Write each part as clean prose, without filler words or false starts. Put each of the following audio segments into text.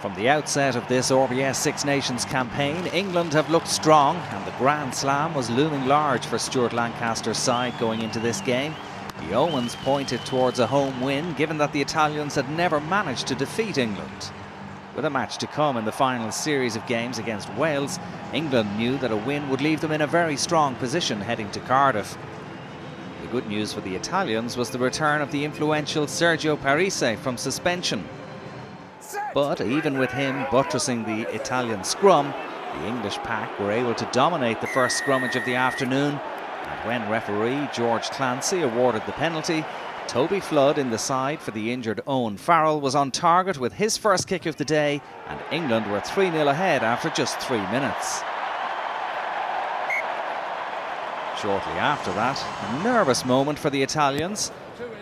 From the outset of this RBS Six Nations campaign, England have looked strong and the Grand Slam was looming large for Stuart Lancaster's side going into this game. The omens pointed towards a home win, given that the Italians had never managed to defeat England. With a match to come in the final series of games against Wales, England knew that a win would leave them in a very strong position heading to Cardiff. The good news for the Italians was the return of the influential Sergio Parisse from suspension. But even with him buttressing the Italian scrum, the English pack were able to dominate the first scrummage of the afternoon. And when referee George Clancy awarded the penalty, Toby Flood in the side for the injured Owen Farrell was on target with his first kick of the day, and England were 3-0 ahead after just 3 minutes. Shortly after that, a nervous moment for the Italians.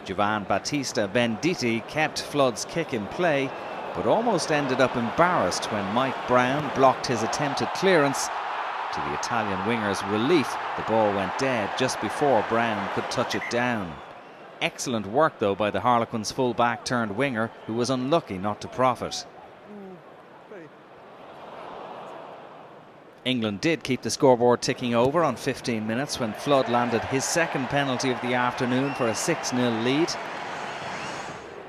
Giovan Battista Venditti kept Flood's kick in play, but almost ended up embarrassed when Mike Brown blocked his attempted clearance. To the Italian winger's relief, the ball went dead just before Brown could touch it down. Excellent work though by the Harlequins full-back turned winger, who was unlucky not to profit. England did keep the scoreboard ticking over on 15 minutes when Flood landed his second penalty of the afternoon for a 6-0 lead.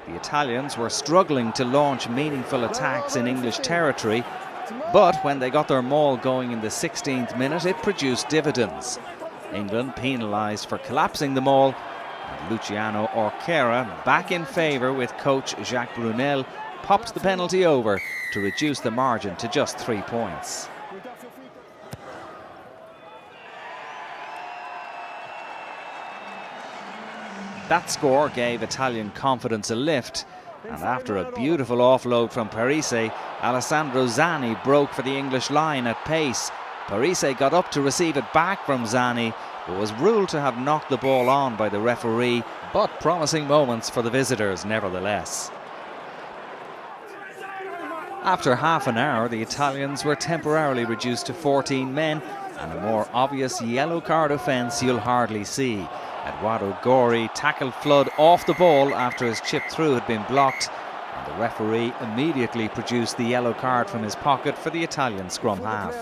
The Italians were struggling to launch meaningful attacks in English territory, but when they got their maul going in the 16th minute, it produced dividends. England penalised for collapsing the maul, and Luciano Orquera, back in favour with coach Jacques Brunel, popped the penalty over to reduce the margin to just 3 points. That score gave Italian confidence a lift, and after a beautiful offload from Parisse, Alessandro Zani broke for the English line at pace. Parisse got up to receive it back from Zani, but was ruled to have knocked the ball on by the referee, but promising moments for the visitors nevertheless. After half an hour, the Italians were temporarily reduced to 14 men, and a more obvious yellow card offence you'll hardly see. Eduardo Gori tackled Flood off the ball after his chip through had been blocked, and the referee immediately produced the yellow card from his pocket for the Italian scrum half.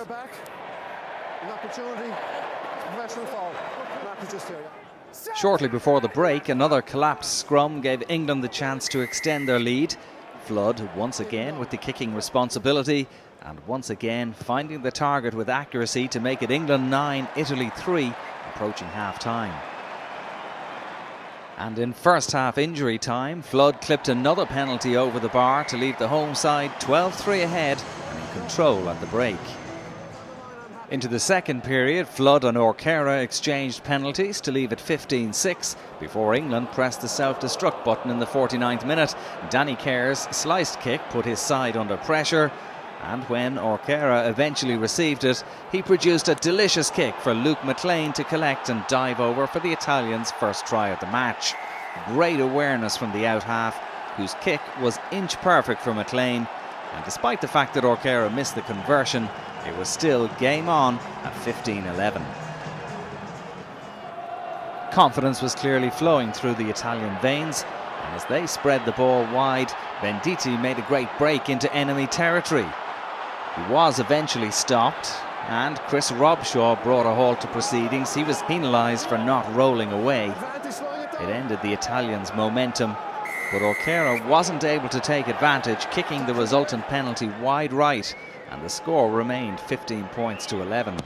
Shortly before the break, another collapsed scrum gave England the chance to extend their lead. Flood once again with the kicking responsibility, and once again finding the target with accuracy to make it England 9, Italy 3, approaching half-time. And in first half injury time, Flood clipped another penalty over the bar to leave the home side 12-3 ahead and in control at the break. Into the second period, Flood and Orquera exchanged penalties to leave it 15-6 before England pressed the self-destruct button in the 49th minute. Danny Kerr's sliced kick put his side under pressure, and when Orquera eventually received it, he produced a delicious kick for Luke McLean to collect and dive over for the Italians' first try of the match. Great awareness from the out half, whose kick was inch perfect for McLean, and despite the fact that Orquera missed the conversion, it was still game on at 15-11. Confidence was clearly flowing through the Italian veins, and as they spread the ball wide, Venditti made a great break into enemy territory. He was eventually stopped, and Chris Robshaw brought a halt to proceedings. He was penalised for not rolling away. It ended the Italians' momentum, but Orquera wasn't able to take advantage, kicking the resultant penalty wide right, and the score remained 15 points to 11.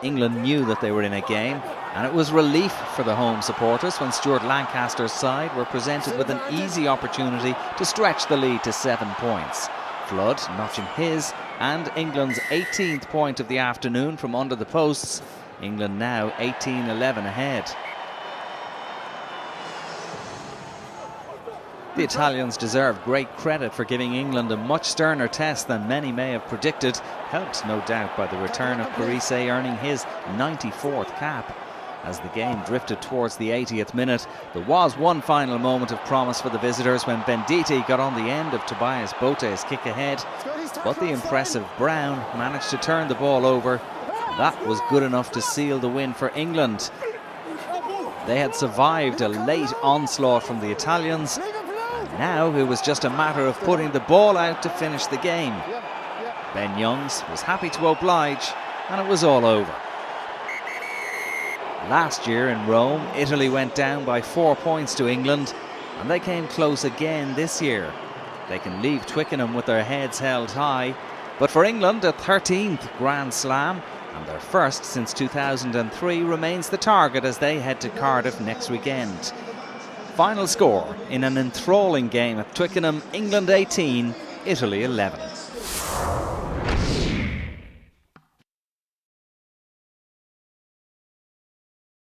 England knew that they were in a game, and it was relief for the home supporters when Stuart Lancaster's side were presented with an easy opportunity to stretch the lead to 7 points. Flood notching his and England's 18th point of the afternoon from under the posts. England now 18-11 ahead. The Italians deserve great credit for giving England a much sterner test than many may have predicted, helped no doubt by the return of Parisse earning his 94th cap. As the game drifted towards the 80th minute, there was one final moment of promise for the visitors when Venditti got on the end of Tobias Bote's kick ahead, but the impressive Brown managed to turn the ball over. That was good enough to seal the win for England. They had survived a late onslaught from the Italians, Now it was just a matter of putting the ball out to finish the game. Ben Youngs was happy to oblige, and it was all over. Last year in Rome, Italy went down by 4 points to England, and they came close again this year. They can leave Twickenham with their heads held high, but for England, a 13th Grand Slam, and their first since 2003, remains the target as they head to Cardiff next weekend. Final score in an enthralling game at Twickenham: England 18, Italy 11.